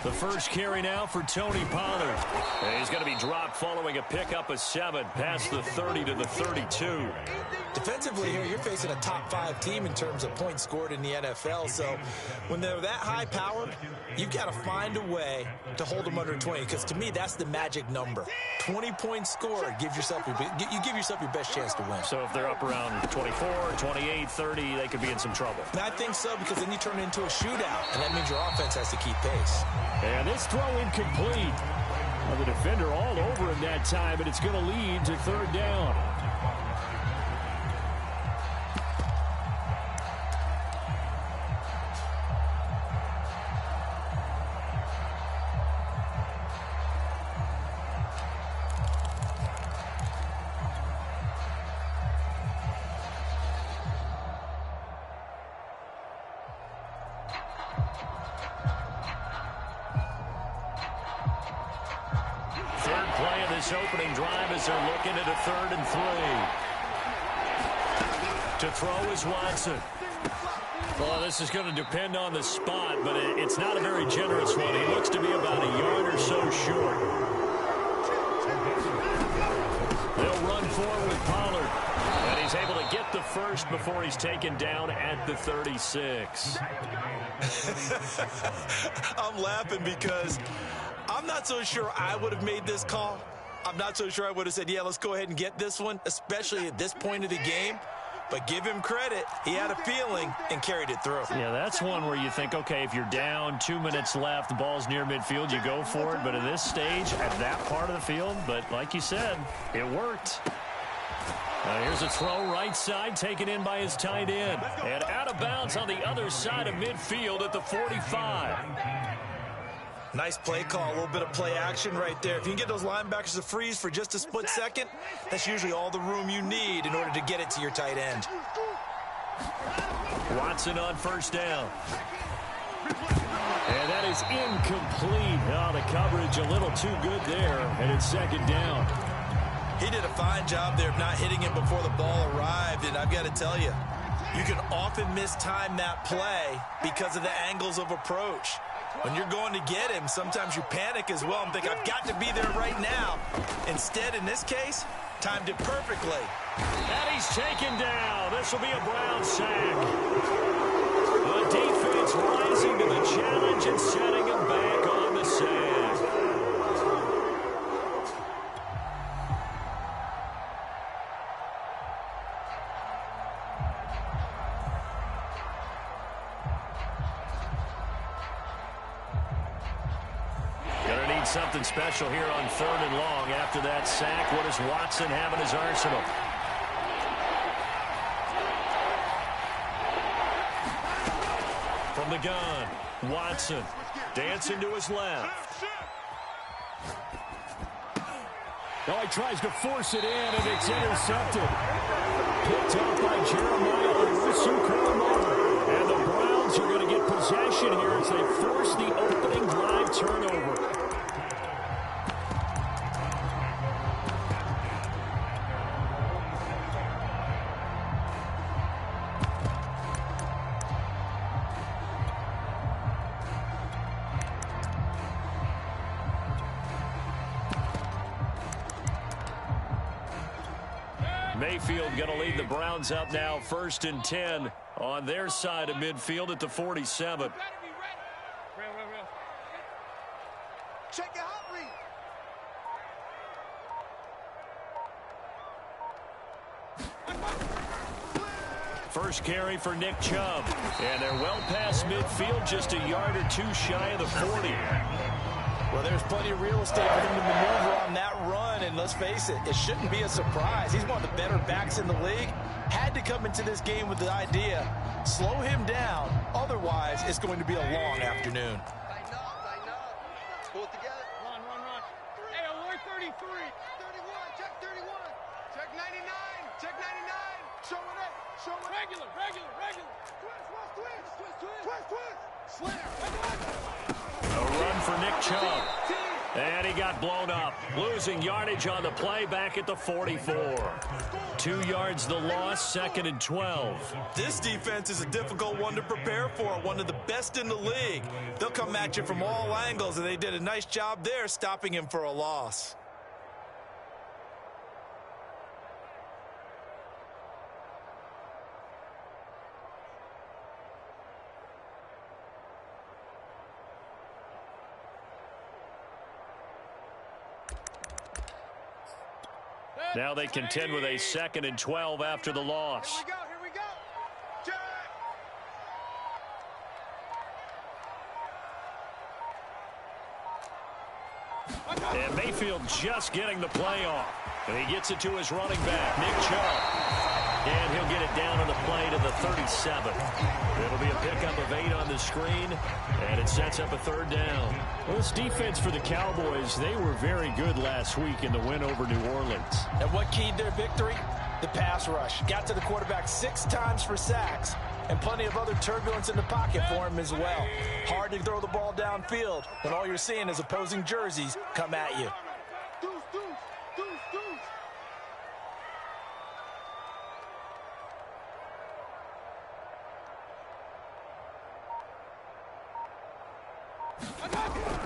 The first carry now for Tony Pollard. And he's going to be dropped following a pickup of 7 past the 30 to the 32. Defensively here, you're facing a top-5 team in terms of points scored in the NFL. So when they're that high-powered, you've got to find a way to hold them under 20. Because to me, that's the magic number. 20 points scored. You give yourself your best chance to win. So if they're up around 24, 28, 30, they could be in some trouble. And I think so, because then you turn it into a shootout, and that means your offense has to keep pace. And this throw incomplete. Well, the defender all over him that time, and it's going to lead to 3rd down. Opening drive as they're looking at a 3rd and 3. To throw is Watson. Well, this is going to depend on the spot, but it's not a very generous one. He looks to be about a yard or so short. They'll run forward with Pollard. And he's able to get the first before he's taken down at the 36. I'm laughing because I'm not so sure I would have made this call. I'm not so sure I would have said, yeah, let's go ahead and get this one, especially at this point of the game. But give him credit. He had a feeling and carried it through. Yeah, that's one where you think, okay, if you're down, 2 minutes left, the ball's near midfield, you go for it. But at this stage, at that part of the field, but like you said, it worked. Here's a throw right side, taken in by his tight end. And out of bounds on the other side of midfield at the 45. Nice play call, a little bit of play action right there. If you can get those linebackers to freeze for just a split second, that's usually all the room you need in order to get it to your tight end. Watson on 1st down. And that is incomplete. Oh, the coverage a little too good there, and it's 2nd down. He did a fine job there of not hitting him before the ball arrived, and I've got to tell you, you can often mistime that play because of the angles of approach. When you're going to get him, sometimes you panic as well and think, I've got to be there right now. Instead, in this case, timed it perfectly. And he's taken down. This will be a Brown sack. The defense rising to the challenge and setting him back on the sack. Something special here on 3rd and long. After that sack, what does Watson have in his arsenal? From the gun, Watson dancing to his left. Now he tries to force it in, and it's intercepted. Picked up by Jeremiah Owusu-Koramoah. And the Browns are going to get possession here as they force the opening drive turnover. Mayfield going to lead the Browns up now, 1st and 10 on their side of midfield at the 47. Check your hot read. First carry for Nick Chubb. And they're well past midfield, just a yard or two shy of the 40. Well, there's plenty of real estate for him to maneuver on that run, and let's face it, it shouldn't be a surprise. He's one of the better backs in the league. Had to come into this game with the idea, slow him down, otherwise it's going to be a long afternoon. Tighten up. Pull it together. Run. Hey, alert 33. 31, check 31. Check 99, check 99. Show it. Regular. Twist. Slam. A run for Nick Chubb. And he got blown up. Losing yardage on the play back at the 44. 2 yards the loss, 2nd and 12. This defense is a difficult one to prepare for, one of the best in the league. They'll come at you from all angles, and they did a nice job there stopping him for a loss. Now they contend with a 2nd and 12 after the loss. Here we go. Check. And Mayfield just getting the play off. And he gets it to his running back, Nick Chubb. And he'll get it down on the play to the 37. It'll be a pickup of 8 on the screen, and it sets up a 3rd down. Well, this defense for the Cowboys, they were very good last week in the win over New Orleans. And what keyed their victory? The pass rush. Got to the quarterback 6 times for sacks, and plenty of other turbulence in the pocket for him as well. Hard to throw the ball downfield when all you're seeing is opposing jerseys come at you.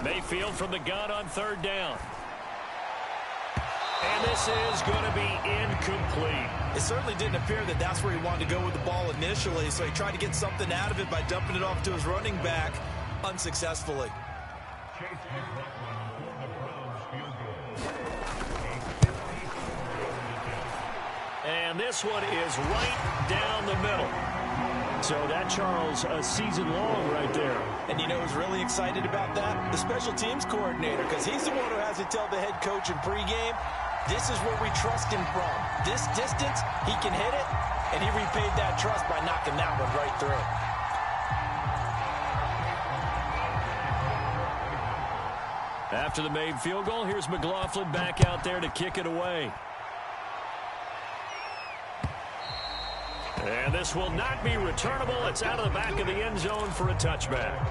Mayfield from the gun on 3rd down. And this is going to be incomplete. It certainly didn't appear that that's where he wanted to go with the ball initially, so he tried to get something out of it by dumping it off to his running back unsuccessfully. And this one is right down the middle. So that, Charles, a season long right there. And you know who's really excited about that? The special teams coordinator, because he's the one who has to tell the head coach in pregame, this is where we trust him from. This distance, he can hit it, and he repaid that trust by knocking that one right through. After the made field goal, here's McLaughlin back out there to kick it away. And this will not be returnable. It's out of the back of the end zone for a touchback.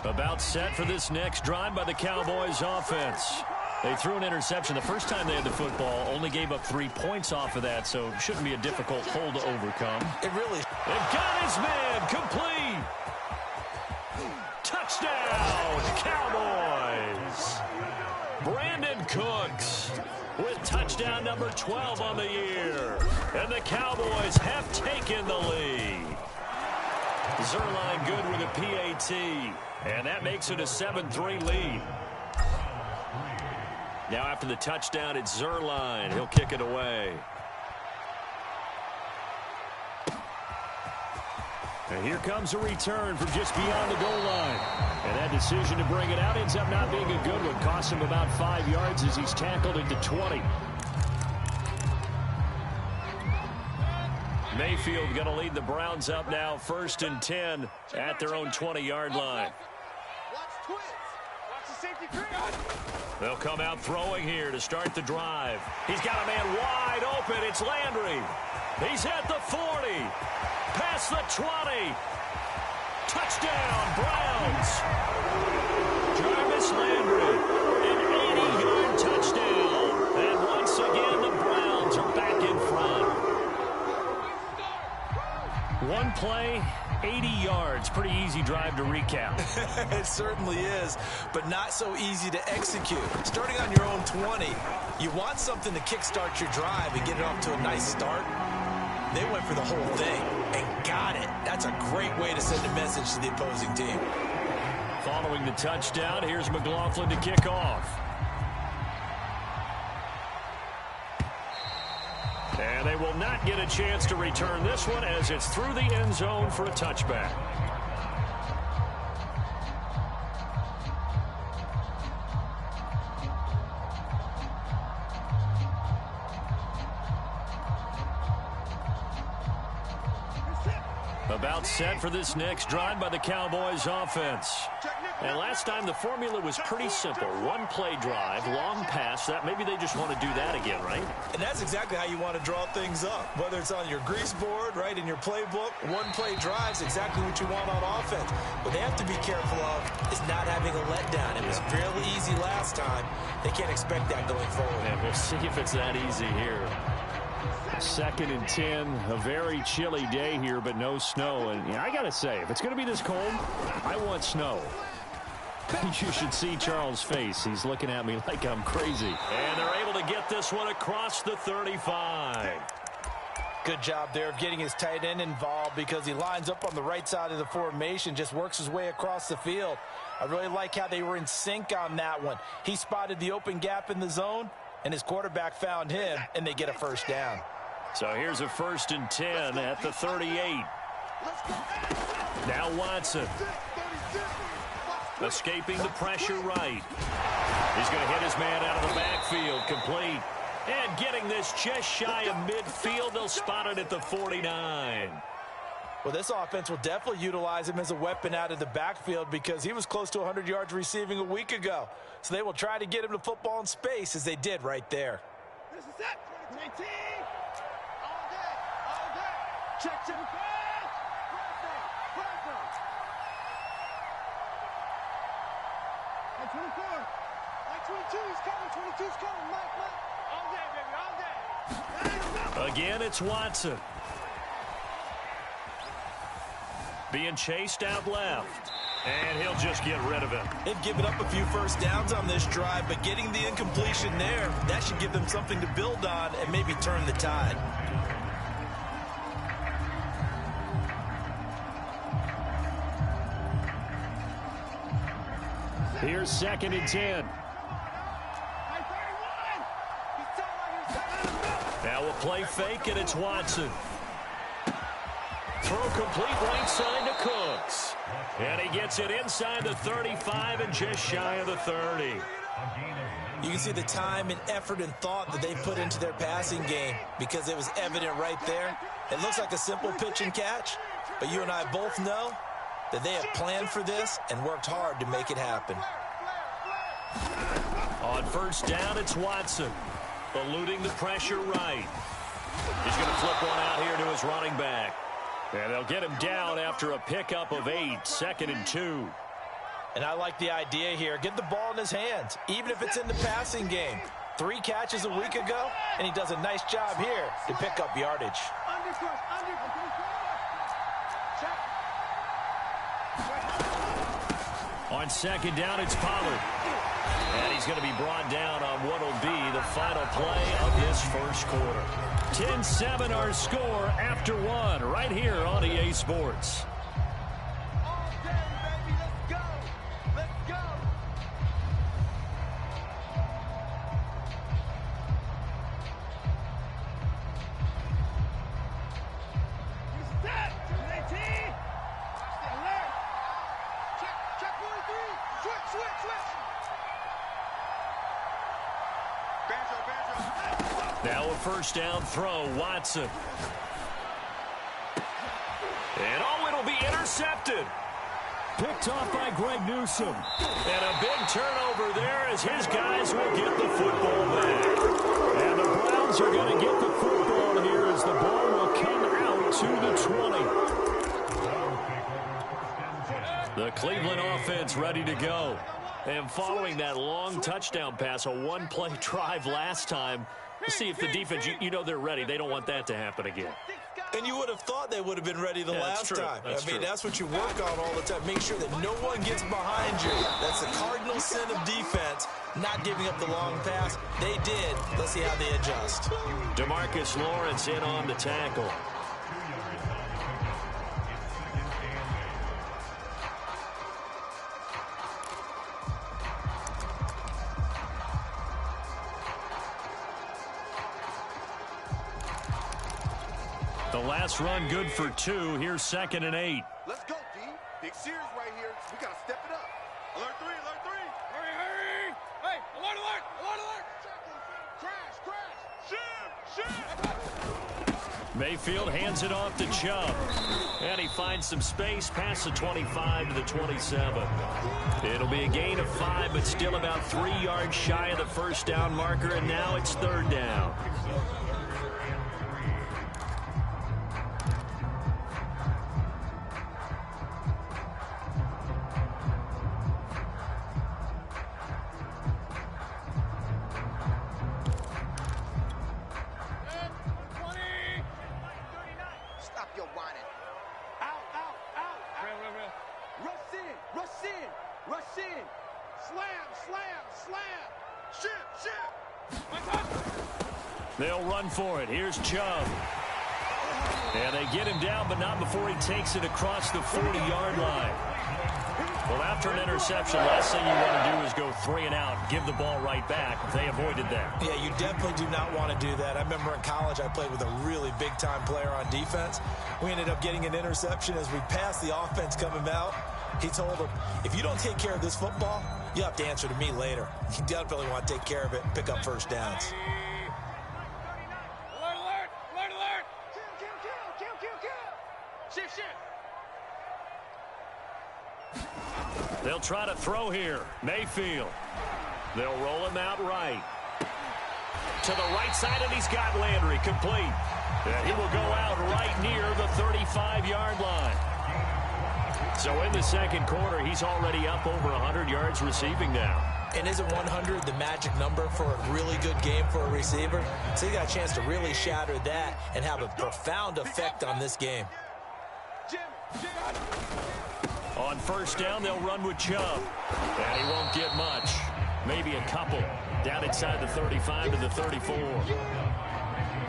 About set for this next drive by the Cowboys offense. They threw an interception the first time they had the football, only gave up 3 points off of that, so it shouldn't be a difficult hole to overcome. It really... They've got his man complete. Touchdown, Cowboys. Brandon Cooks with touchdown number 12 on the year. And the Cowboys have taken the lead. Zerline good with a PAT. And that makes it a 7-3 lead. Now after the touchdown, it's Zerline. He'll kick it away. And here comes a return from just beyond the goal line. And that decision to bring it out ends up not being a good one. Cost him about 5 yards as he's tackled into 20. Mayfield going to lead the Browns up now, 1st and 10 at their own 20-yard line. They'll come out throwing here to start the drive. He's got a man wide open. It's Landry. He's at the 40. Past the 20. Touchdown, Browns. Jarvis Landry, an 80-yard touchdown. And once again, the Browns are back in front. One play, 80 yards. Pretty easy drive to recap. It certainly is, but not so easy to execute. Starting on your own 20, you want something to kickstart your drive and get it off to a nice start. They went for the whole thing and got it. That's a great way to send a message to the opposing team. Following the touchdown, here's McLaughlin to kick off. And they will not get a chance to return this one as it's through the end zone for a touchback. About set for this next drive by the Cowboys offense. Check Nick And last time the formula was pretty simple. One-play drive, long pass. That maybe they just want to do that again, right? And that's exactly how you want to draw things up. Whether it's on your grease board, right, in your playbook, one-play drive's exactly what you want on offense. What they have to be careful of is not having a letdown. It was fairly easy last time. They can't expect that going forward. And we'll see if it's that easy here. 2nd and 10, a very chilly day here, but no snow. And I got to say, if it's going to be this cold, I want snow. You should see Charles' face. He's looking at me like I'm crazy. And they're able to get this one across the 35. Good job there of getting his tight end involved because he lines up on the right side of the formation, just works his way across the field. I really like how they were in sync on that one. He spotted the open gap in the zone, and his quarterback found him, and they get a first down. So here's a 1st and 10 at the 38. Now Watson. Escaping the pressure right. He's going to hit his man out of the backfield. Complete. And getting this just shy of midfield. They'll spot it at the 49. Well, this offense will definitely utilize him as a weapon out of the backfield because he was close to 100 yards receiving a week ago. So they will try to get him the football in space as they did right there. This is it. 19. All day. All day. Check, check. Like 24. Like 22's coming. 22's coming. Mike. All day, baby. All day. Again, it's Watson. Being chased out left. And he'll just get rid of it. They've given up a few first downs on this drive, but getting the incompletion there, that should give them something to build on and maybe turn the tide. Here's 2nd and 10. Now a play fake, and it's Watson. Throw complete right side to Cooks. And he gets it inside the 35 and just shy of the 30. You can see the time and effort and thought that they put into their passing game because it was evident right there. It looks like a simple pitch and catch, but you and I both know that they have planned for this and worked hard to make it happen. On 1st down, it's Watson. Eluding the pressure right. He's going to flip one out here to his running back. And they'll get him down after a pickup of 8, 2nd and 2. And I like the idea here. Get the ball in his hands, even if it's in the passing game. 3 catches a week ago, and he does a nice job here to pick up yardage. On 2nd down, it's Pollard. And he's going to be brought down on what will be the final play of this first quarter. 10-7 our score after 1 right here on EA Sports. All day, baby. Let's go. Let's go. Step. 18. Alert. Check 43. Switch. Banjo. Now a 1st down throw, Watson. And it'll be intercepted. Picked off by Greg Newsome. And a big turnover there as his guys will get the football back. And the Browns are going to get the football here as the ball will come out to the 20. The Cleveland offense ready to go. And following that long touchdown pass, a 1-play drive last time, to see if the defense, you know they're ready. They don't want that to happen again. And you would have thought they would have been ready the last time. That's what you work on all the time. Make sure that no one gets behind you. That's the cardinal sin of defense, not giving up the long pass. They did. Let's see how they adjust. DeMarcus Lawrence in on the tackle. The last run good for 2. Here's 2nd and 8. Let's go, D. Big series right here. We got to step it up. Alert 3. Hurry. Hey, alert. Crash. Shoot. Mayfield hands it off to Chubb. And he finds some space past the 25 to the 27. It'll be a gain of 5, but still about 3 yards shy of the first down marker, and now it's 3rd down. They'll run for it. Here's Chubb. And they get him down, but not before he takes it across the 40-yard line. Well, after an interception, last thing you want to do is go 3 and out, give the ball right back. They avoided that. Yeah, you definitely do not want to do that. I remember in college I played with a really big-time player on defense. We ended up getting an interception as we passed the offense coming out. He told him, if you don't take care of this football, you have to answer to me later. You definitely want to take care of it and pick up first downs. They'll try to throw here. Mayfield. They'll roll him out right. To the right side, and he's got Landry complete. And he will go out right near the 35-yard line. So in the second quarter, he's already up over 100 yards receiving now. And isn't 100 the magic number for a really good game for a receiver? So he got a chance to really shatter that and have a profound effect on this game. On first down, they'll run with Chubb. And he won't get much. Maybe a couple. Down inside the 35 to the 34.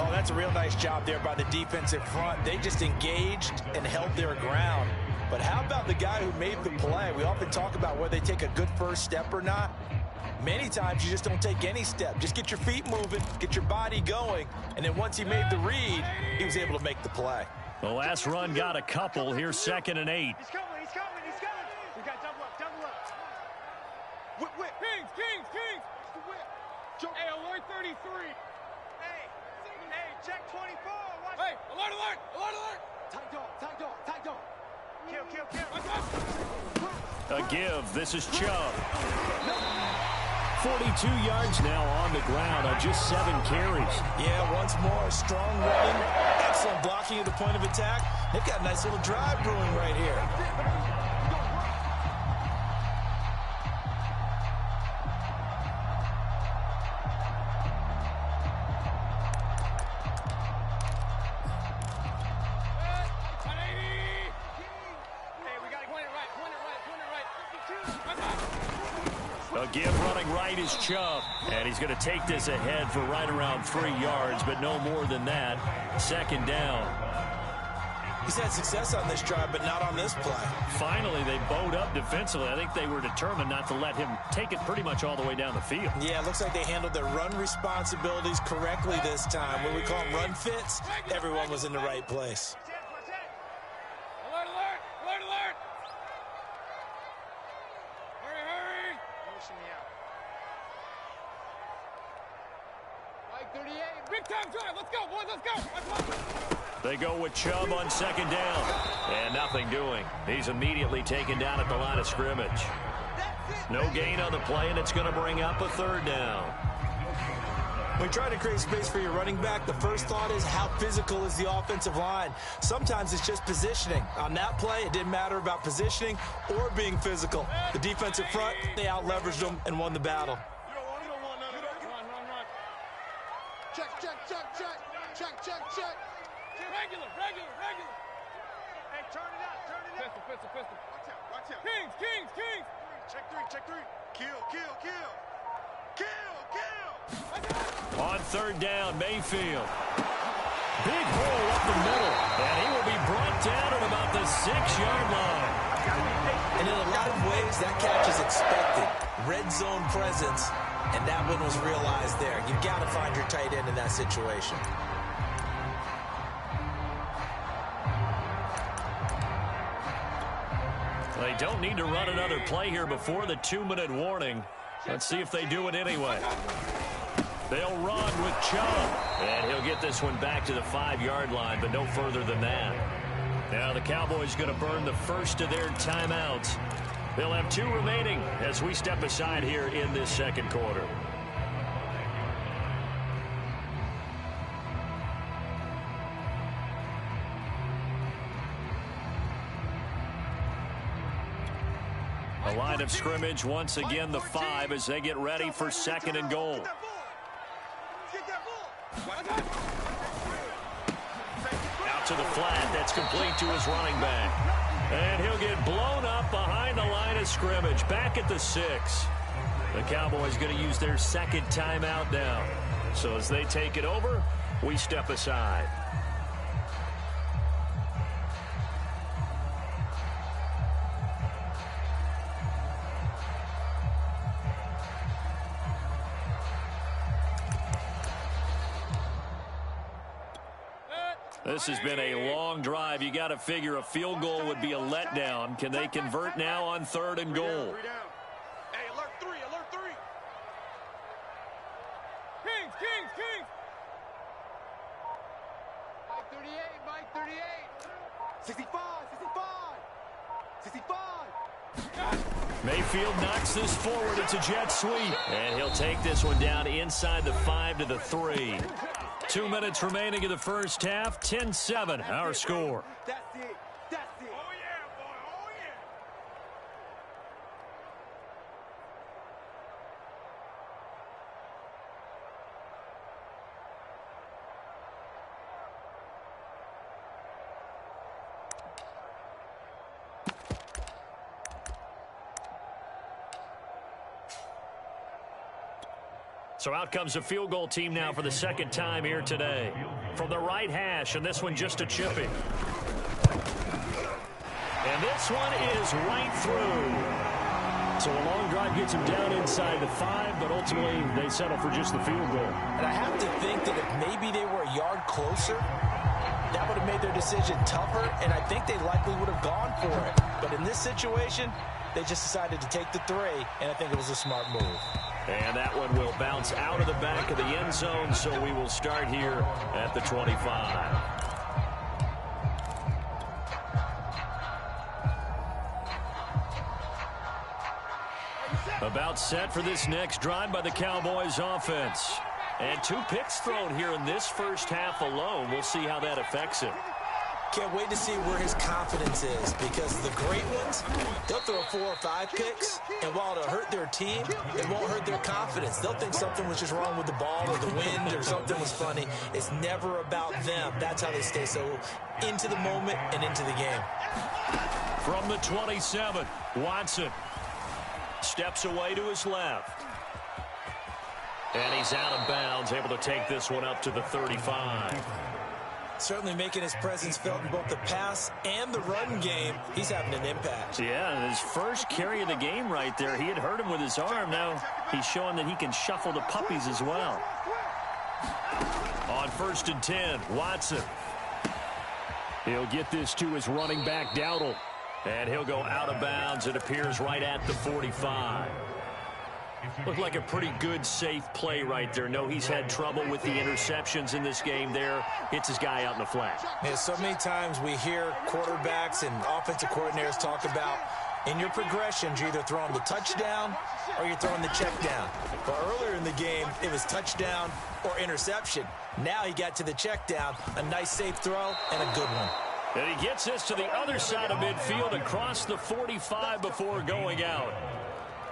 Oh, that's a real nice job there by the defensive front. They just engaged and held their ground. But how about the guy who made the play? We often talk about whether they take a good first step or not. Many times you just don't take any step. Just get your feet moving, get your body going. And then once he made the read, he was able to make the play. The last run got a couple. Here's 2nd and 8. He's coming. We got double up. Whip. Kings. Hey, alert 33. Hey, check 24. Watch. Hey, alert. Tight dog. Kill. A give. This is Chubb. 42 yards now on the ground on just 7 carries. Yeah, once more, strong running, excellent blocking at the point of attack. They've got a nice little drive brewing right here. A give running right is Chubb. And he's going to take this ahead for right around 3 yards, but no more than that. 2nd down. He's had success on this drive, but not on this play. Finally, they bowed up defensively. I think they were determined not to let him take it pretty much all the way down the field. Yeah, it looks like they handled their run responsibilities correctly this time. When we call them run fits, everyone was in the right place. Alert. Hurry. Motion me out. Like 38. Big time drive. Let's go, boys. Let's go. They go with Chubb on 2nd down. And nothing doing. He's immediately taken down at the line of scrimmage. No gain on the play, and it's going to bring up a 3rd down. When you try to create space for your running back, the first thought is how physical is the offensive line. Sometimes it's just positioning. On that play, it didn't matter about positioning or being physical. The defensive front, they out-leveraged them and won the battle. You don't want none of that. Run. Check. Regular. Hey, turn it out. Pistol. Watch out. Kings. Check 3. Kill. On 3rd down, Mayfield. Big hole up the middle. And he will be brought down at about the 6-yard line. And in a lot of ways, that catch is expected. Red zone presence, and that one was realized there. You've got to find your tight end in that situation. They don't need to run another play here before the 2-minute warning. Let's see if they do it anyway. They'll run with Chubb. And he'll get this one back to the 5-yard line, but no further than that. Now the Cowboys going to burn the first of their timeouts. They'll have 2 remaining as we step aside here in this second quarter. A line of scrimmage once again, the 5 as they get ready for 2nd and goal. Out to the flat. That's complete to his running back. And he'll get blown up behind the line of scrimmage. Back at the 6. The Cowboys going to use their 2nd timeout now. So as they take it over, we step aside. This has been a long drive. You got to figure a field goal would be a letdown. Can they convert now on 3rd and goal? Hey, alert 3, alert 3. Kings, Kings, Kings. Mike 38, Mike 38. 65, 65, 65. Mayfield knocks this forward. It's a jet sweep. And he'll take this one down inside the 5 to the 3. 2 minutes remaining in the first half. 10-7, our score. That's it. That's it. Oh, yeah, boy. Oh, yeah. So out comes a field goal team now for the 2nd time here today. From the right hash, and this one just a chippy. And this one is right through. So a long drive gets him down inside the 5, but ultimately they settle for just the field goal. And I have to think that if maybe they were a yard closer, that would have made their decision tougher, and I think they likely would have gone for it. But in this situation, they just decided to take the 3, and I think it was a smart move. And that one will bounce out of the back of the end zone, so we will start here at the 25. About set for this next drive by the Cowboys offense. And 2 picks thrown here in this first half alone. We'll see how that affects him. Can't wait to see where his confidence is, because the great ones, they'll throw 4 or 5 picks, and while it'll hurt their team, it won't hurt their confidence. They'll think something was just wrong with the ball or the wind or something was funny. It's never about them. That's how they stay so into the moment and into the game. From the 27, Watson steps away to his left. And he's out of bounds, able to take this one up to the 35. Certainly making his presence felt in both the pass and the run game. He's having an impact. Yeah, his first carry of the game right there. He had hurt him with his arm. Now he's showing that he can shuffle the puppies as well. On 1st and 10, Watson. He'll get this to his running back, Dowdle. And he'll go out of bounds. It appears right at the 45. Looked like a pretty good, safe play right there. No, he's had trouble with the interceptions in this game there. Hits his guy out in the flat. Yeah, so many times we hear quarterbacks and offensive coordinators talk about in your progressions, you're either throwing the touchdown or you're throwing the check down. But earlier in the game, it was touchdown or interception. Now he got to the check down, a nice safe throw, and a good one. And he gets this to the other side of midfield across the 45 before going out.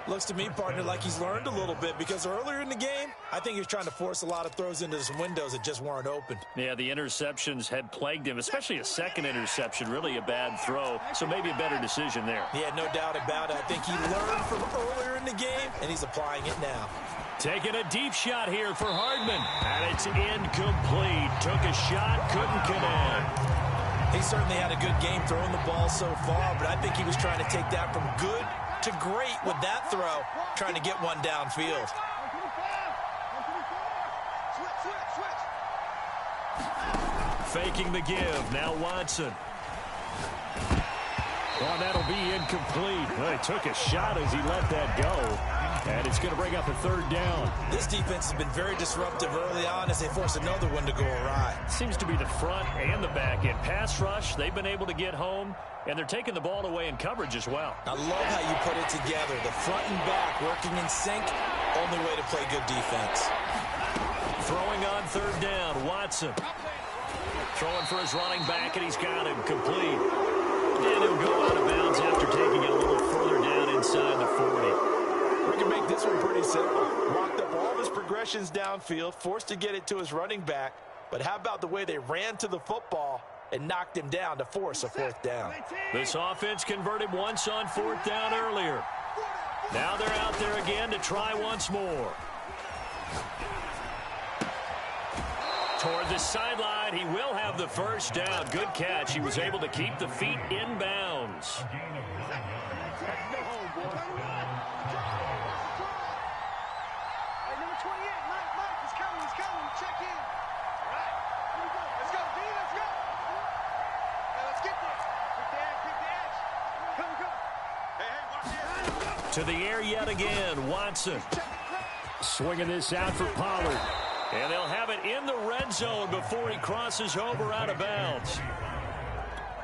Looks to me, partner, like he's learned a little bit, because earlier in the game, I think he was trying to force a lot of throws into some windows that just weren't open. Yeah, the interceptions had plagued him, especially a second interception, really a bad throw. So maybe a better decision there. Yeah, no doubt about it. I think he learned from earlier in the game, and he's applying it now. Taking a deep shot here for Hardman. And it's incomplete. Took a shot, couldn't connect. He certainly had a good game throwing the ball so far, but I think he was trying to take that from good to great with that throw, trying to get one downfield. Faking the give. Now Watson. Oh, that'll be incomplete. Well, he took a shot as he let that go. And it's going to bring up a third down. This defense has been very disruptive early on as they force another one to go awry. Seems to be the front and the back end. Pass rush, they've been able to get home, and they're taking the ball away in coverage as well. I love how you put it together. The front and back working in sync, only way to play good defense. Throwing on third down, Watson. Throwing for his running back, and he's got him complete. And he'll go out of bounds after taking it a little further down inside the 40. We can make this one pretty simple. Walked up all of his progressions downfield, forced to get it to his running back. But how about the way they ran to the football and knocked him down to force a fourth down? This offense converted once on fourth down earlier. Now they're out there again to try once more. Toward the sideline, he will have the first down. Good catch. He was able to keep the feet in bounds. To the air yet again, Watson. Swinging this out for Pollard. And they'll have it in the red zone before he crosses over out of bounds.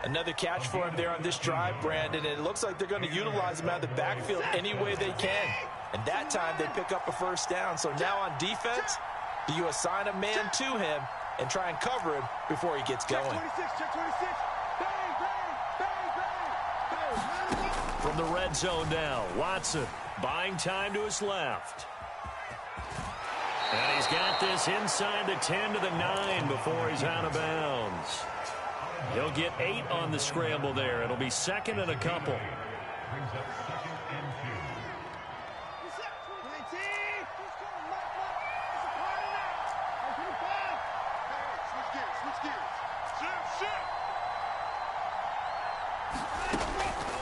Another catch for him there on this drive, Brandon. And it looks like they're going to utilize him out of the backfield any way they can. And that time they pick up a first down. So now on defense, do you assign a man to him and try and cover him before he gets going? Check 26. Bang, bang, bang, bang. From the red zone now, Watson buying time to his left. And he's got this inside the 10 to the 9 before he's out of bounds. He'll get 8 on the scramble there. It'll be second and a couple.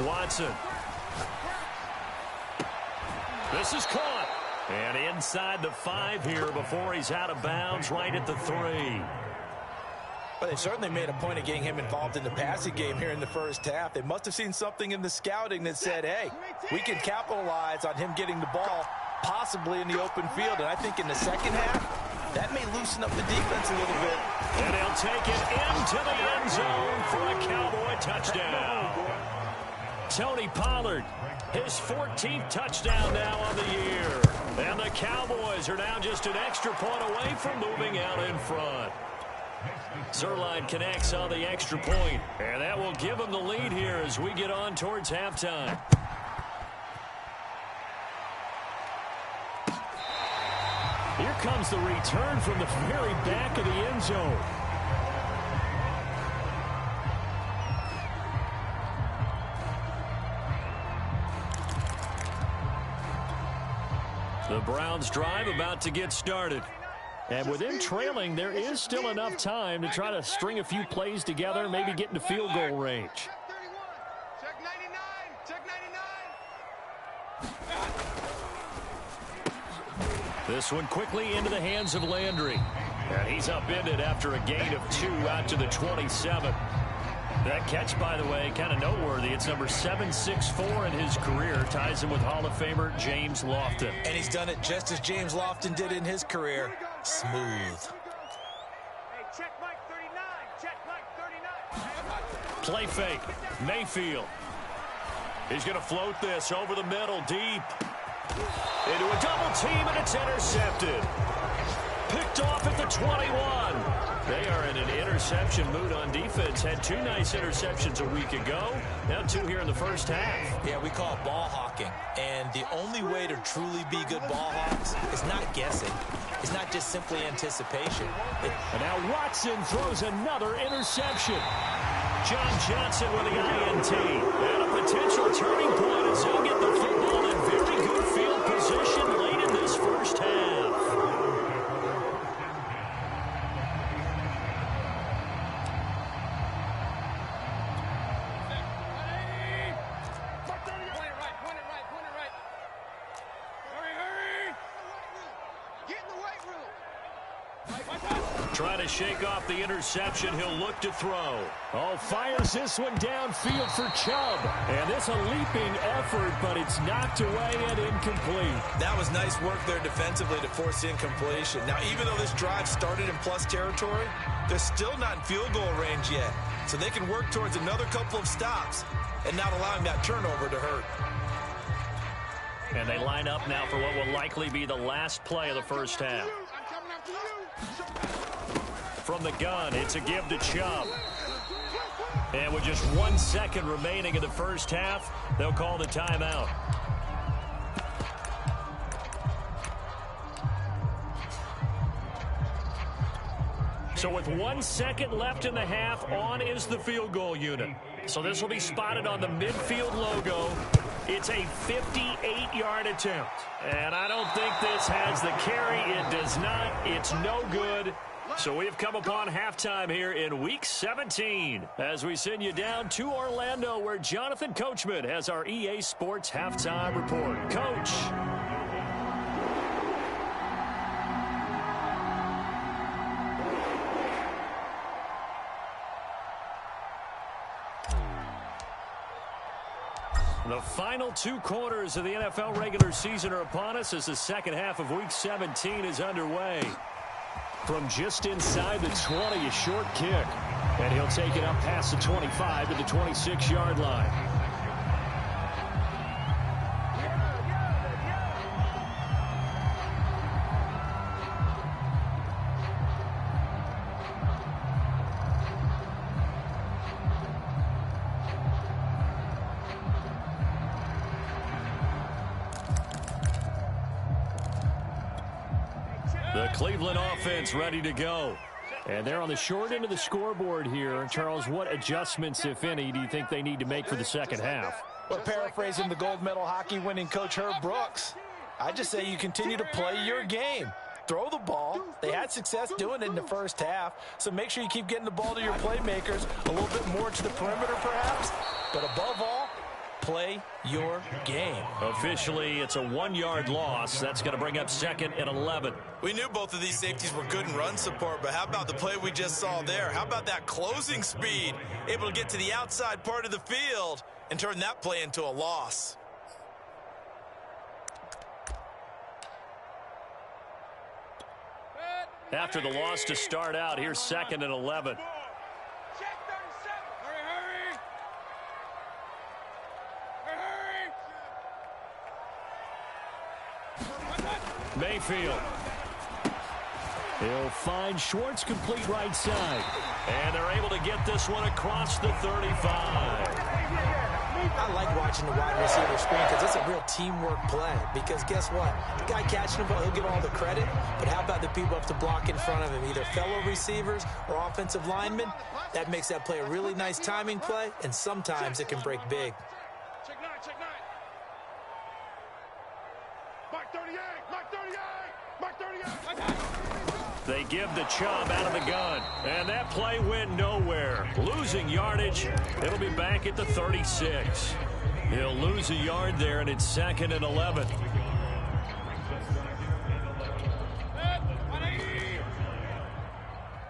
Watson. This is caught. And inside the 5 here before he's out of bounds right at the 3. Well, they've certainly made a point of getting him involved in the passing game here in the first half. They must have seen something in the scouting that said, hey, we can capitalize on him getting the ball possibly in the open field. And I think in the second half, that may loosen up the defense a little bit. And he'll take it into the end zone for a Cowboy touchdown. Tony Pollard, his 14th touchdown now on the year. And the Cowboys are now just an extra point away from moving out in front. Zerline connects on the extra point, and that will give them the lead here as we get on towards halftime. Here comes the return from the very back of the end zone. The Browns drive about to get started. And with them trailing, there is still enough time to try to string a few plays together, maybe get into field goal range. Check 99. Check 99. This one quickly into the hands of Landry. And he's upended after a gain of 2 out to the 27. That catch, by the way, kind of noteworthy. It's number 764 in his career. Ties him with Hall of Famer James Lofton. And he's done it just as James Lofton did in his career. Smooth. Hey, check Mike 39. Check Mike 39. Play fake. Mayfield. He's going to float this over the middle, deep. Into a double team, and it's intercepted. Picked off at the 21. They are in an interception mood on defense. Had 2 nice interceptions a week ago. Now 2 here in the first half. Yeah, we call it ball hawking. And the only way to truly be good ball hawks is not guessing. It's not just simply anticipation. And now Watson throws another interception. John Johnson with the INT. And a potential turning point as he'll get the football in very good field position late in this first half. Trying to shake off the interception. He'll look to throw. Oh, fires this one downfield for Chubb. And this a leaping effort, but it's knocked away and incomplete. That was nice work there defensively to force the incompletion. Now, even though this drive started in plus territory, they're still not in field goal range yet. So they can work towards another couple of stops and not allowing that turnover to hurt. And they line up now for what will likely be the last play of the first half. From the gun, it's a give to Chubb. And with just 1 second remaining in the first half, they'll call the timeout. So with 1 second left in the half, on is the field goal unit. So this will be spotted on the midfield logo. It's a 58-yard attempt. And I don't think this has the carry. It does not. It's no good. So we have come upon halftime here in Week 17 as we send you down to Orlando where Jonathan Coachman has our EA Sports Halftime Report. Coach. The final 2 quarters of the NFL regular season are upon us as the second half of Week 17 is underway. From just inside the 20, a short kick. And he'll take it up past the 25 to the 26-yard line. The Cleveland offense ready to go. And they're on the short end of the scoreboard here. Charles, what adjustments, if any, do you think they need to make for the second half? Well, paraphrasing the gold medal hockey winning coach Herb Brooks, I just say you continue to play your game. Throw the ball. They had success doing it in the first half, so make sure you keep getting the ball to your playmakers, a little bit more to the perimeter perhaps, but above all, play your game. Officially, it's a 1-yard loss. That's going to bring up 2nd and 11. We knew both of these safeties were good in run support, but how about the play we just saw there? How about that closing speed? Able to get to the outside part of the field and turn that play into a loss. After the loss to start out, here's 2nd and 11. Mayfield. He'll find Schwartz complete right side. And they're able to get this one across the 35. I like watching the wide receiver screen because it's a real teamwork play. Because guess what? The guy catching the ball, he'll get all the credit. But how about the people up to block in front of him, either fellow receivers or offensive linemen? That makes that play a really nice timing play, and sometimes it can break big. Check 9, check 9. Mark 38, Mark 38, Mark 38. They give the Chubb out of the gun. And that play went nowhere. Losing yardage. It'll be back at the 36. He'll lose a yard there, and it's 2nd and 11.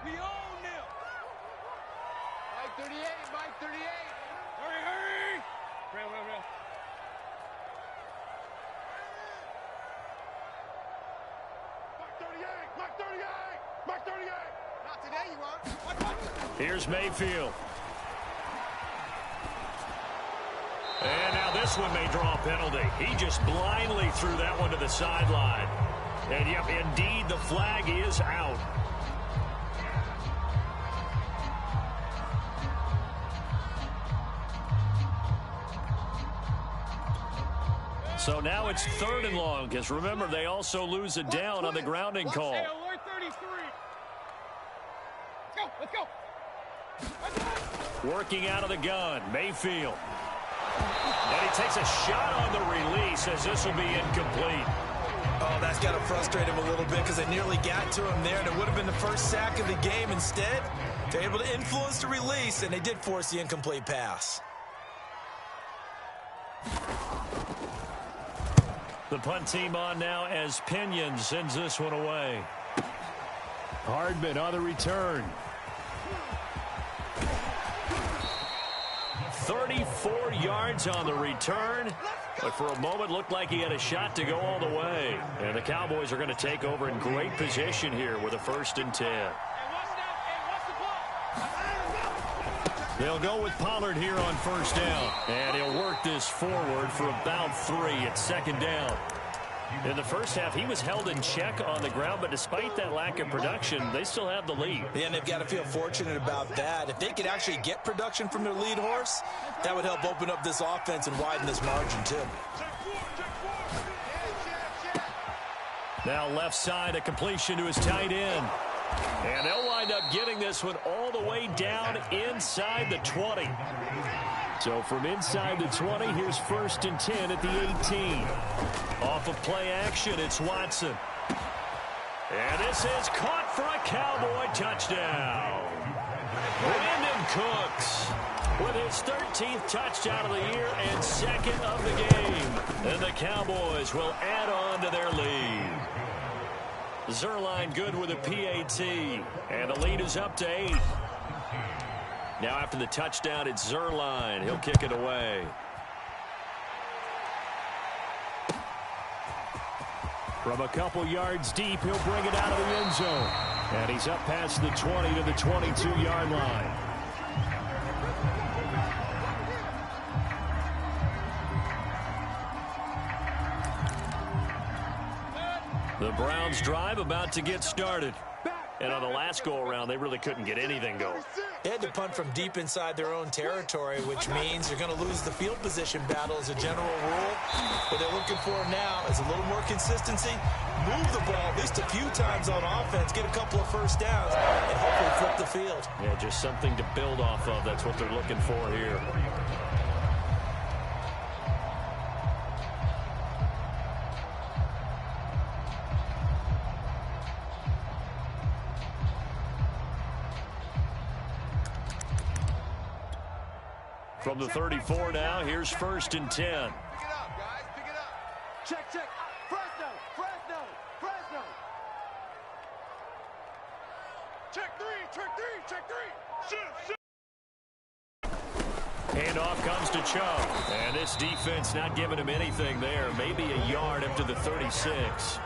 We own them. Mike 38, Mike 38. Hurry, hurry. Real. Mike 38, Mike 38, Mike 38. Not today, you won't. Here's Mayfield. And now this one may draw a penalty. He just blindly threw that one to the sideline. And, yep, indeed, the flag is out. So now it's 3rd and long, because remember, they also lose a down on the grounding call. Hey, alert 33. Let's go. Working out of the gun, Mayfield. And he takes a shot on the release as this will be incomplete. Oh, that's got to frustrate him a little bit because they nearly got to him there, and it would have been the first sack of the game. Instead, they're able to influence the release, and they did force the incomplete pass. The punt team on now as Pinion sends this one away. Hardman on the return. 34 yards on the return. But for a moment, looked like he had a shot to go all the way. And the Cowboys are going to take over in great position here with a 1st and 10. They'll go with Pollard here on 1st down. And he'll work this forward for about 3 at 2nd down. In the first half, he was held in check on the ground, but despite that lack of production, they still have the lead. Yeah, and they've got to feel fortunate about that. If they could actually get production from their lead horse, that would help open up this offense and widen this margin, too. Now left side, a completion to his tight end. And they'll wind up getting this one all the way down inside the 20. So from inside the 20, here's 1st and 10 at the 18. Off of play action, it's Watson. And this is caught for a Cowboy touchdown. Brandon Cooks with his 13th touchdown of the year and 2nd of the game. And the Cowboys will add on to their lead. Zerline good with a PAT. And the lead is up to 8. Now after the touchdown, it's Zerline. He'll kick it away. From a couple yards deep, he'll bring it out of the end zone. And he's up past the 20 to the 22-yard line. The Browns drive about to get started. And on the last go-around, they really couldn't get anything going. They had to punt from deep inside their own territory, which means you're going to lose the field position battle as a general rule. What they're looking for now is a little more consistency, move the ball at least a few times on offense, get a couple of 1st downs, and hopefully flip the field. Yeah, just something to build off of. That's what they're looking for here. From the 34 now, here's 1st and 10. Pick it up, guys. Pick it up. Check, check. Fresno, Fresno, Fresno. Check 3, check 3, check 3. Shoot, shoot. Handoff comes to Chubb. And this defense not giving him anything there. Maybe a yard up to the 36.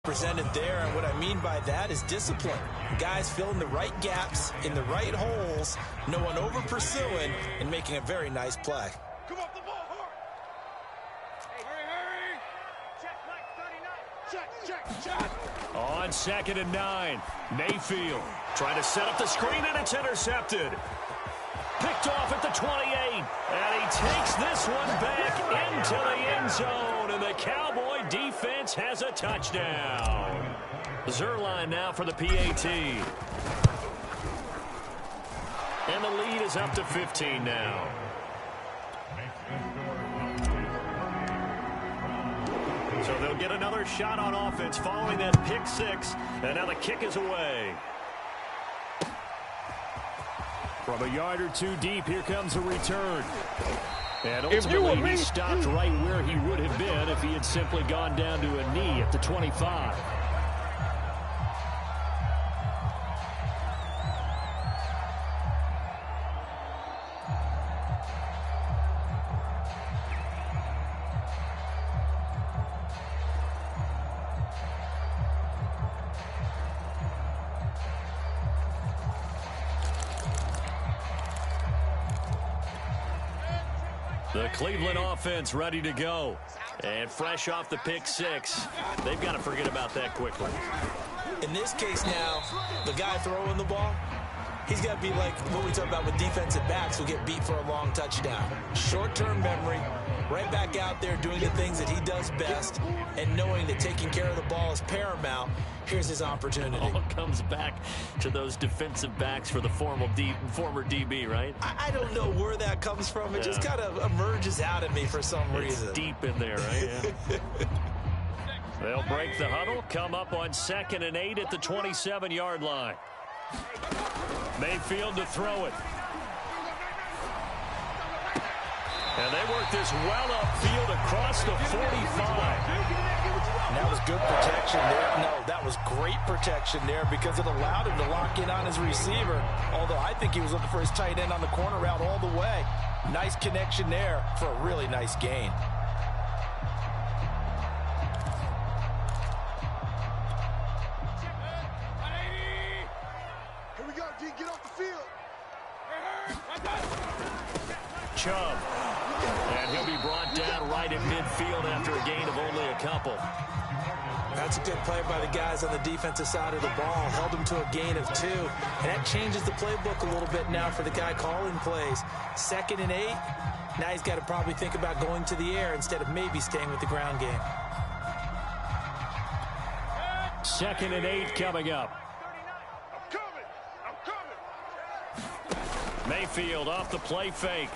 Presented there, and what I mean by that is discipline. Guys filling the right gaps in the right holes, no one over pursuing, and making a very nice play. Come off the ball, hard. Hey, hurry, hurry. Check, 39. Check, check, check. On 2nd and 9, Mayfield trying to set up the screen, and it's intercepted. Picked off at the 28, and he takes this one back into the end zone, and the Cowboy defense has a touchdown. Zerline now for the PAT. And the lead is up to 15 now. So they'll get another shot on offense following that pick 6, and now the kick is away. From a yard or 2 deep, here comes a return. And ultimately, he stopped right where he would have been if he had simply gone down to a knee at the 25. The Cleveland offense ready to go. And fresh off the pick 6, they've got to forget about that quickly. In this case now, the guy throwing the ball, he's got to be like what we talk about with defensive backs who get beat for a long touchdown. Short-term memory, right back out there doing the things that he does best, and knowing that taking care of the ball is paramount. Here's his opportunity. All comes back to those defensive backs for the former DB, right? I don't know where that comes from. It just kind of emerges out of me for some reason. It's deep in there, right? Yeah. They'll break the huddle, come up on 2nd and 8 at the 27-yard line. Mayfield to throw it. And they work this well upfield across the 45. And that was good protection there. No, that was great protection there because it allowed him to lock in on his receiver, although I think he was looking for his tight end on the corner route all the way. Nice connection there for a really nice gain. Here we go, D. Get off the field. Chubb. And he'll be brought down right at midfield after a gain of only a couple. That's a good play by the guys on the defensive side of the ball. Held him to a gain of 2. And that changes the playbook a little bit now for the guy calling plays. 2nd and 8. Now he's got to probably think about going to the air instead of maybe staying with the ground game. 2nd and 8 coming up. I'm coming. Mayfield off the play fake.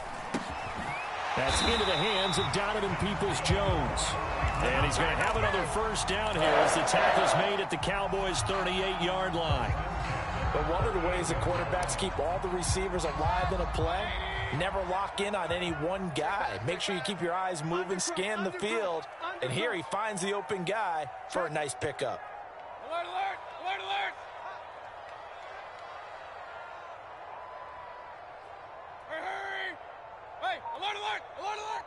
That's into the hands of Donovan Peoples-Jones. And he's going to have another first down here as the tackle's made at the Cowboys' 38-yard line. But one of the ways that quarterbacks keep all the receivers alive in a play, never lock in on any one guy. Make sure you keep your eyes moving, scan the field. And here he finds the open guy for a nice pickup. Alert, alert, alert, alert. Hurry. Hey, alert, alert, alert, alert.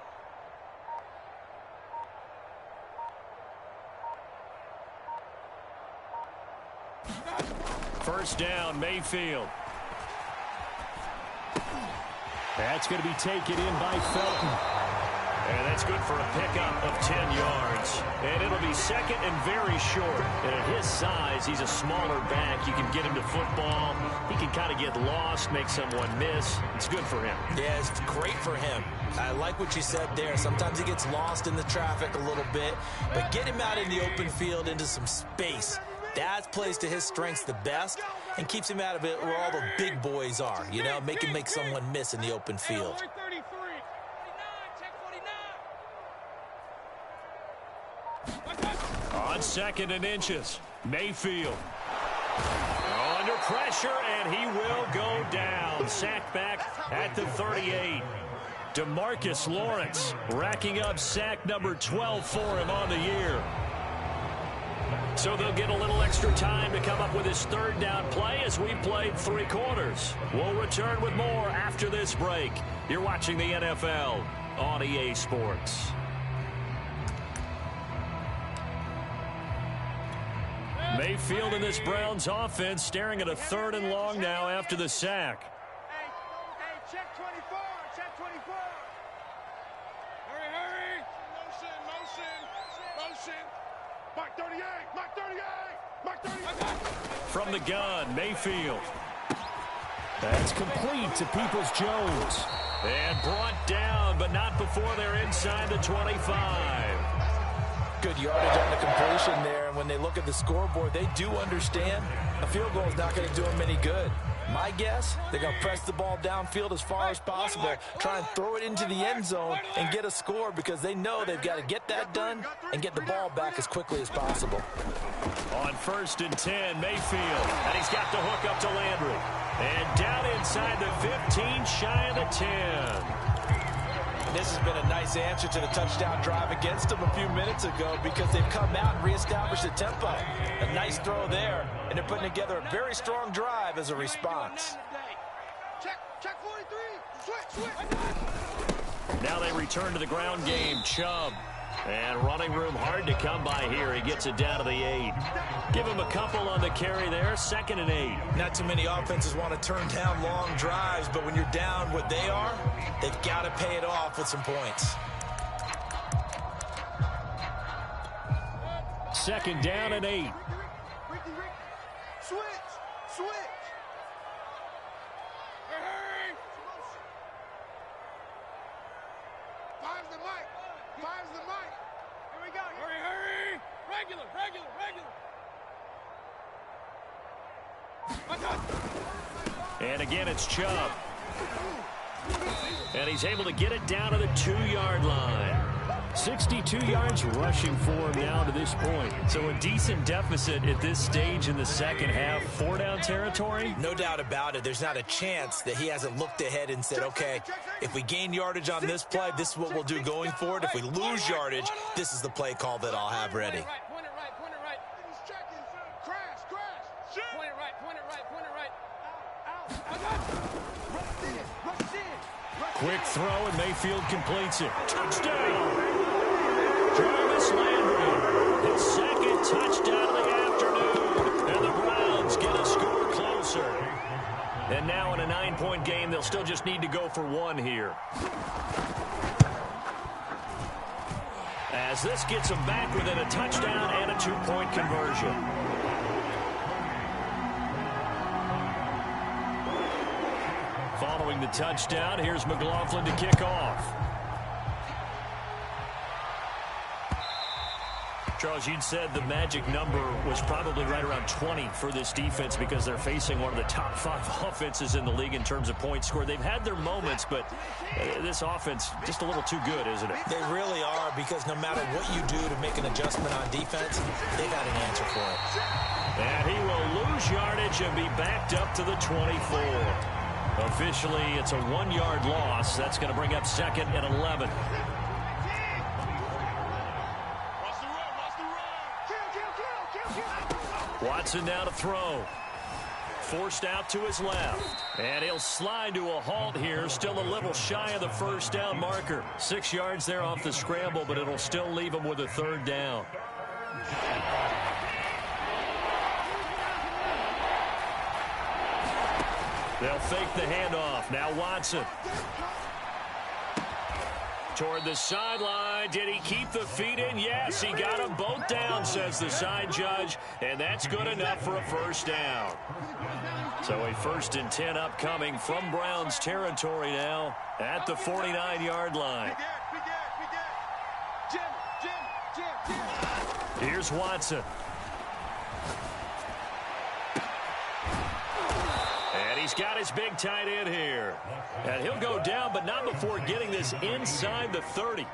First down, Mayfield. That's going to be taken in by Felton. And that's good for a pickup of 10 yards. And it'll be 2nd and very short. And at his size, he's a smaller back. You can get him to football. He can kind of get lost, make someone miss. It's good for him. Yeah, it's great for him. I like what you said there. Sometimes he gets lost in the traffic a little bit. But get him out in the open field into some space. That plays to his strengths the best and keeps him out of it where all the big boys are. You know, make him make someone miss in the open field. On 2nd and inches, Mayfield. Under pressure, and he will go down. Sack back at the 38. DeMarcus Lawrence racking up sack number 12 for him on the year. So they'll get a little extra time to come up with his 3rd down play as we played 3 quarters. We'll return with more after this break. You're watching the NFL on EA Sports. Mayfield in this Browns offense staring at a 3rd and long now after the sack. Hey, check 24, check 24. Hurry, hurry. Motion. Mark 38, Mark 38, Mark 38. From the gun, Mayfield. That's complete to Peoples-Jones. And brought down, but not before they're inside the 25. Good yardage on the completion there, and when they look at the scoreboard, they do understand a field goal is not going to do them any good. My guess, they're going to press the ball downfield as far as possible, try and throw it into the end zone and get a score because they know they've got to get that done and get the ball back as quickly as possible. On 1st and 10, Mayfield, and he's got the hook up to Landry. And down inside the 15, shy of the 10. And this has been a nice answer to the touchdown drive against them a few minutes ago because they've come out and reestablished the tempo. A nice throw there, and they're putting together a very strong drive as a response. Check 43. Switch. Now they return to the ground game. Chubb. And running room hard to come by here. He gets it down to the 8. Give him a couple on the carry there. 2nd and 8. Not too many offenses want to turn down long drives, but when you're down what they are, they've got to pay it off with some points. 2nd down and 8. Ricky. Switch. Hurry. Five's the mic. Here we go. Hurry. Regular. And again, it's Chubb. And he's able to get it down to the 2-yard line. 62 yards rushing for him now to this point. So a decent deficit at this stage in the second half. 4-down territory? No doubt about it. There's not a chance that he hasn't looked ahead and said, okay, if we gain yardage on this play, this is what we'll do going forward. If we lose yardage, this is the play call that I'll have ready. Quick throw, and Mayfield completes it. Touchdown! Jarvis Landry, his second touchdown of the afternoon. And the Browns get a score closer. And now in a 9-point game, they'll still just need to go for one here. As this gets them back within a touchdown and a 2-point conversion. Following the touchdown, here's McLaughlin to kick off. Charles, you'd said the magic number was probably right around 20 for this defense because they're facing one of the top 5 offenses in the league in terms of points scored. They've had their moments, but this offense just a little too good, isn't it? They really are, because no matter what you do to make an adjustment on defense, they've got an answer for it. And he will lose yardage and be backed up to the 24. Officially, it's a 1-yard loss. That's going to bring up 2nd and 11. Watson now to throw. Forced out to his left. And he'll slide to a halt here. Still a little shy of the first down marker. 6 yards there off the scramble, but it'll still leave him with a 3rd down. They'll fake the handoff. Now Watson. Toward the sideline. Did he keep the feet in? Yes, he got them both down, says the side judge. And that's good enough for a 1st down. So a 1st and 10 upcoming from Browns territory now at the 49-yard line. Here's Watson. And he's got his big tight end here. And he'll go down, but not before getting this inside the 30.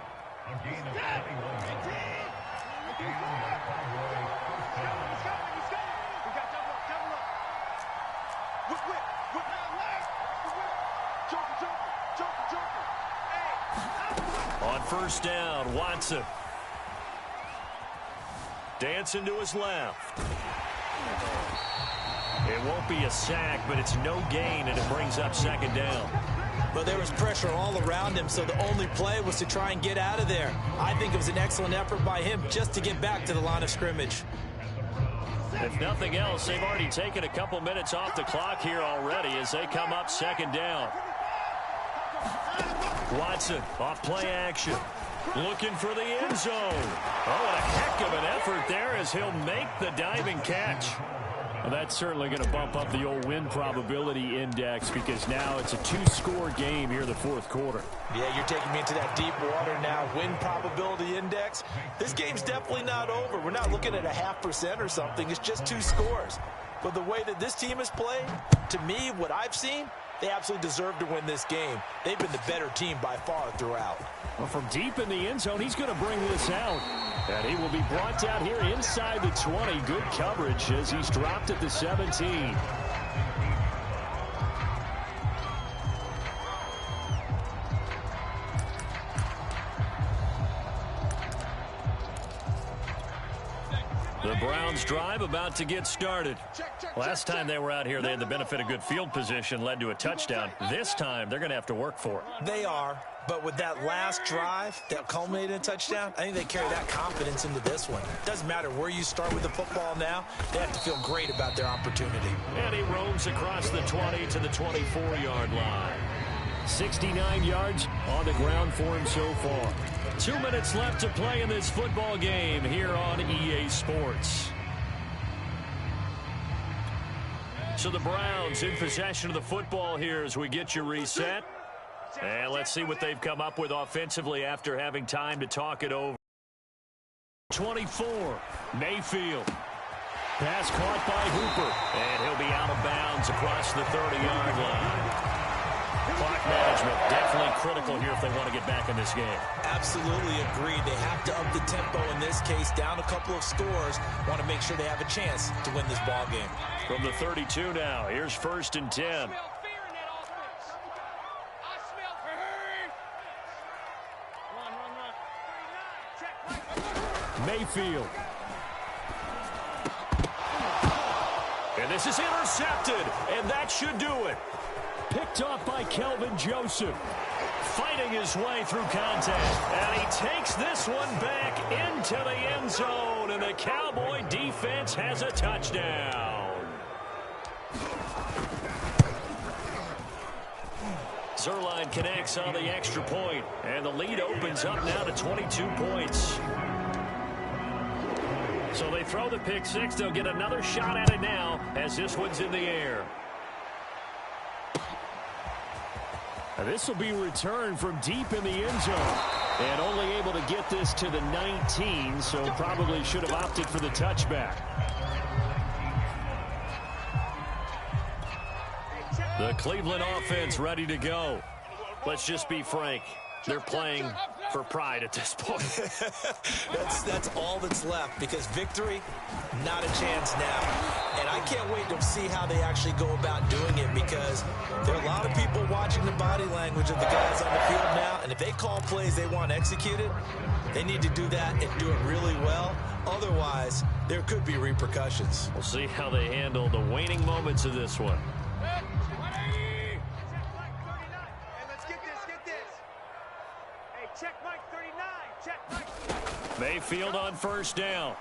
On 1st down, Watson. Dancing to his left. It won't be a sack, but it's no gain, and it brings up 2nd down. But there was pressure all around him, so the only play was to try and get out of there. I think it was an excellent effort by him just to get back to the line of scrimmage. If nothing else, they've already taken a couple minutes off the clock here already as they come up 2nd down. Watson off play action. Looking for the end zone. Oh, what a heck of an effort there as he'll make the diving catch. Well, that's certainly going to bump up the old win probability index because now it's a 2-score game here in the 4th quarter. Yeah, you're taking me into that deep water now. Win probability index. This game's definitely not over. We're not looking at a 0.5% or something. It's just 2 scores. But the way that this team has played, to me, what I've seen, they absolutely deserve to win this game. They've been the better team by far throughout. Well, from deep in the end zone, he's going to bring this out. And he will be brought down here inside the 20. Good coverage as he's dropped at the 17. The Browns drive about to get started. Last time they were out here, they had the benefit of good field position, led to a touchdown. This time, they're going to have to work for it. They are, but with that last drive that culminated in a touchdown, I think they carry that confidence into this one. Doesn't matter where you start with the football now, they have to feel great about their opportunity. And he roams across the 20 to the 24-yard line. 69 yards on the ground for him so far. 2 minutes left to play in this football game here on EA Sports. So the Browns in possession of the football here as we get you reset. And let's see what they've come up with offensively after having time to talk it over. 24, Mayfield. Pass caught by Hooper. And he'll be out of bounds across the 30-yard line. Clock management definitely critical here if they want to get back in this game. Absolutely agreed. They have to up the tempo in this case, down a couple of scores. Want to make sure they have a chance to win this ball game. From the 32 now, here's 1st and 10. Mayfield. And this is intercepted, and that should do it. picked off by Kelvin Joseph. Fighting his way through contact. And he takes this one back into the end zone. And the Cowboy defense has a touchdown. Zuerlein connects on the extra point. And the lead opens up now to 22 points. So they throw the pick six. They'll get another shot at it now as this one's in the air. This will be returned from deep in the end zone. And only able to get this to the 19, so probably should have opted for the touchback. The Cleveland offense ready to go. Let's just be frank. They're playing for pride at this point. That's all that's left, because victory, not a chance now. And I can't wait to see how they actually go about doing it, because there are a lot of people watching the body language of the guys on the field now, and if they call plays they want executed, they need to do that and do it really well. Otherwise, there could be repercussions. We'll see how they handle the waning moments of this one. Check Mike 39. Check Mike. Mayfield on first down.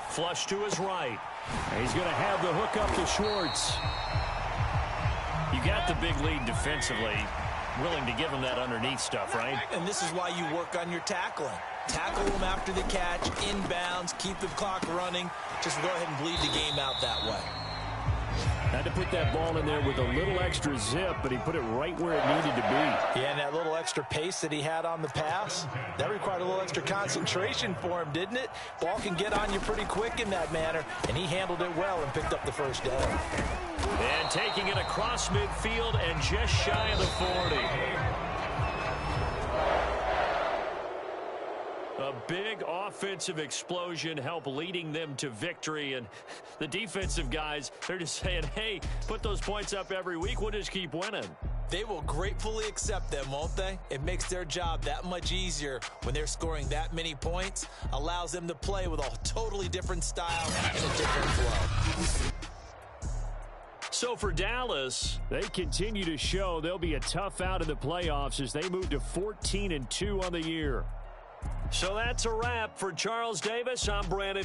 Flush to his right. He's going to have the hook up to Schwartz. You got the big lead defensively. Willing to give him that underneath stuff, right? And this is why you work on your tackling. Tackle them after the catch, inbounds, keep the clock running. Just go ahead and bleed the game out that way. Had to put that ball in there with a little extra zip, but he put it right where it needed to be. Yeah, and that little extra pace that he had on the pass, that required a little extra concentration for him, didn't it? Ball can get on you pretty quick in that manner, and he handled it well and picked up the first down. And taking it across midfield and just shy of the 40. A big offensive explosion helped leading them to victory. And the defensive guys, they're just saying, hey, put those points up every week. We'll just keep winning. They will gratefully accept them, won't they? It makes their job that much easier when they're scoring that many points. Allows them to play with a totally different style and a different flow. So for Dallas, they continue to show they'll be a tough out in the playoffs as they move to 14-2 on the year. So that's a wrap for Charles Davis. I'm Brandon